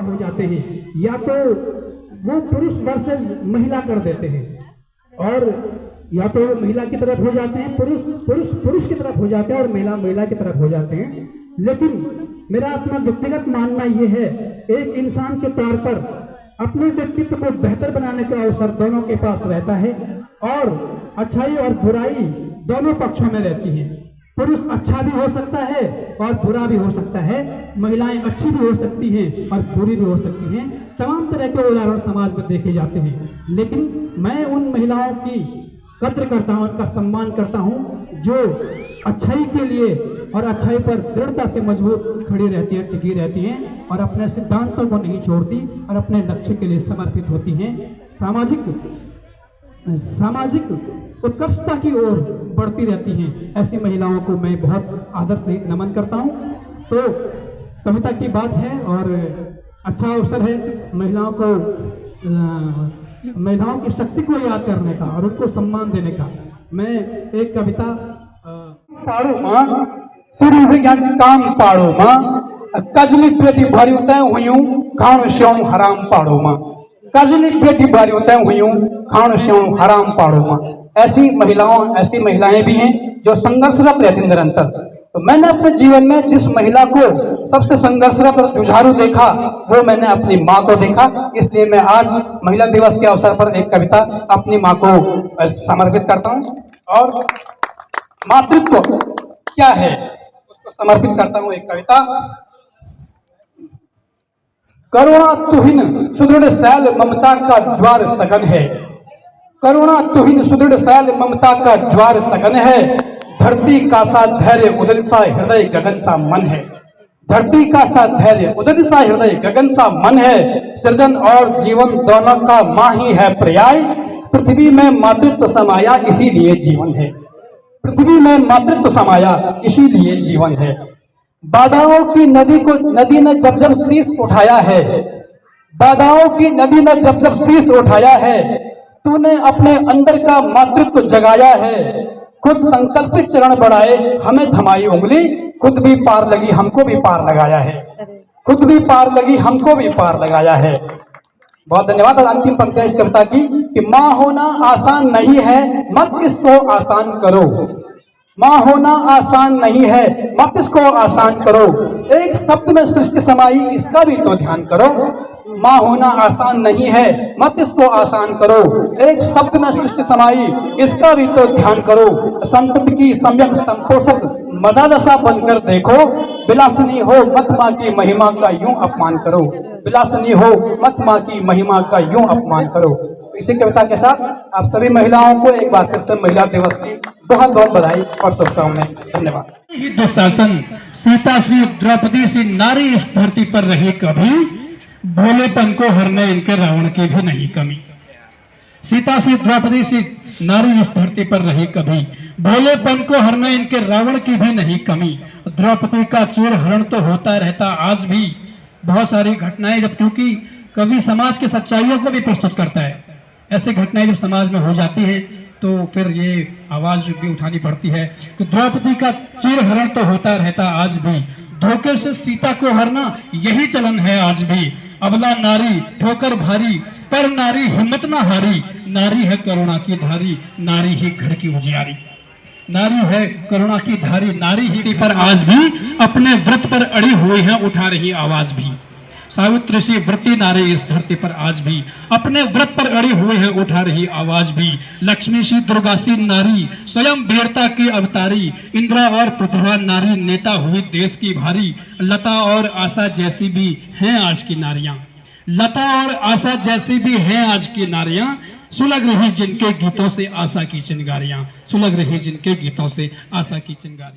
हो जाते हैं, या तो वो पुरुष वर्सेस महिला कर देते हैं, और या तो महिला की तरफ हो जाते हैं, पुरुष की तरफ हो जाते हैं, और महिला महिला की तरफ हो जाते हैं। लेकिन मेरा अपना व्यक्तिगत मानना यह है, एक इंसान के तौर पर अपने व्यक्तित्व को बेहतर बनाने का अवसर दोनों के पास रहता है, और अच्छाई और बुराई दोनों पक्षों में रहती है। पुरुष अच्छा भी हो सकता है और बुरा भी हो सकता है, महिलाएं अच्छी भी हो सकती हैं और बुरी भी हो सकती हैं। तमाम तरह के उदाहरण समाज में देखे जाते हैं, लेकिन मैं उन महिलाओं की कद्र करता हूं, उनका सम्मान करता हूं जो अच्छाई के लिए और अच्छाई पर दृढ़ता से मजबूत खड़ी रहती हैं, टिकी रहती हैं, और अपने सिद्धांतों को नहीं छोड़ती और अपने लक्ष्य के लिए समर्पित होती हैं। सामाजिक उत्कृष्टता की ओर बढ़ती रहती हैं। ऐसी महिलाओं को मैं बहुत आदर से नमन करता हूं। तो कविता की बात है और अच्छा अवसर है महिलाओं की शक्ति को याद करने का और उनको सम्मान देने का। मैं एक कविता पाड़ो मां शुरू हो गया काम पाड़ो मां कजली पेटी भरी होता है हुयूं खाण श्यों हराम पाड़ो मां कजली पेटी भरी होता है हुयूं खाण श्यों हराम पाड़ो मां। ऐसी महिलाएं भी हैं जो संघर्षरत रहती हैं निरंतर। तो मैंने अपने जीवन में जिस महिला को सबसे संघर्षरत और जुझारू देखा वो मैंने अपनी माँ को देखा। इसलिए मैं आज महिला दिवस के अवसर पर एक कविता अपनी माँ को समर्पित करता हूँ, और मातृत्व क्या है उसको समर्पित करता हूँ एक कविता। करुणा तुहिन सुदृढ़ शैल ममता का ज्वार सघन है, करुणा तुहिन सुदृढ़ शैल ममता का ज्वार सघन है, धरती का सा धैर्य उदय सा हृदय गगन सा मन है, धरती का सा धैर्य उदय सा हृदय गगन सा मन है, सृजन और जीवन दोनों का माँ ही है पर्याय, पृथ्वी में मातृत्व समाया इसीलिए जीवन है, पृथ्वी में मातृत्व समाया इसीलिए जीवन है। बाधाओं की नदी ने जब जब शीश उठाया है, बाधाओं की नदी ने जब जब शीश उठाया है, तूने अपने अंदर का मातृत्व जगाया है, खुद संकल्पित चरण बढ़ाए हमें थमाई उंगली, खुद भी पार लगी हमको भी पार लगाया है, खुद भी पार लगी हमको भी पार लगाया है। बहुत धन्यवाद। और अंतिम पंक्ति इस कविता की कि माँ होना आसान नहीं है मत इसको आसान करो, माँ होना आसान नहीं है मत इसको आसान करो, एक शब्द में सृष्टि समाई इसका भी तो ध्यान करो, माँ होना आसान नहीं है मत इसको आसान करो, एक शब्द में सृष्टि समाई इसका भी तो ध्यान करो, संतति की सम्यक संपोषक मदालसा बनकर देखो, विलासनी हो मत माँ की महिमा का यूं अपमान करो, विलासनी हो मत माँ की महिमा का यूं अपमान करो। इसी कविता के साथ आप सभी महिलाओं को एक बार फिर से महिला दिवस की बहुत बहुत बधाई और शुभकामनाएं। धन्यवाद। दुशासन सीता श्री द्रौपदी सी नारी इस धरती पर रही कभी, भोलेपन को हरने इनके रावण की भी नहीं कमी। सीता श्री द्रौपदी सी नारी इस धरती पर रही कभी, भोलेपन को हरने इनके रावण की भी नहीं कमी। द्रौपदी का चीर हरण तो होता रहता आज भी, बहुत सारी घटनाएं जब, क्योंकि कवि समाज की सच्चाइयों को भी प्रस्तुत करता है, ऐसी घटनाएं जब समाज में हो जाती है तो फिर ये आवाज भी उठानी पड़ती है कि द्रौपदी का चीर हरण तो होता रहता आज भी, धोखे से सीता को हरना यही चलन है आज भी। अबला नारी ठोकर भारी पर नारी हिम्मत ना हारी, नारी है करुणा की धारी नारी ही घर की उजियारी, नारी है करुणा की धारी नारी ही पर आज भी अपने व्रत पर अड़ी हुई है उठा रही आवाज भी। सावित्री सी व्रती नारी इस धरती पर आज भी अपने व्रत पर अड़ी हुई है उठा रही आवाज भी। लक्ष्मी सी दुर्गा सी नारी स्वयं वीरता की अवतारी, इंदिरा और प्रतिभा नारी नेता हुई देश की भारी, लता और आशा जैसी भी हैं आज की नारियां, लता और आशा जैसी भी हैं आज की नारियां, सुलग रही जिनके गीतों से आशा की चिंगारियां, सुलग रही जिनके गीतों से आशा की चिंगारियां।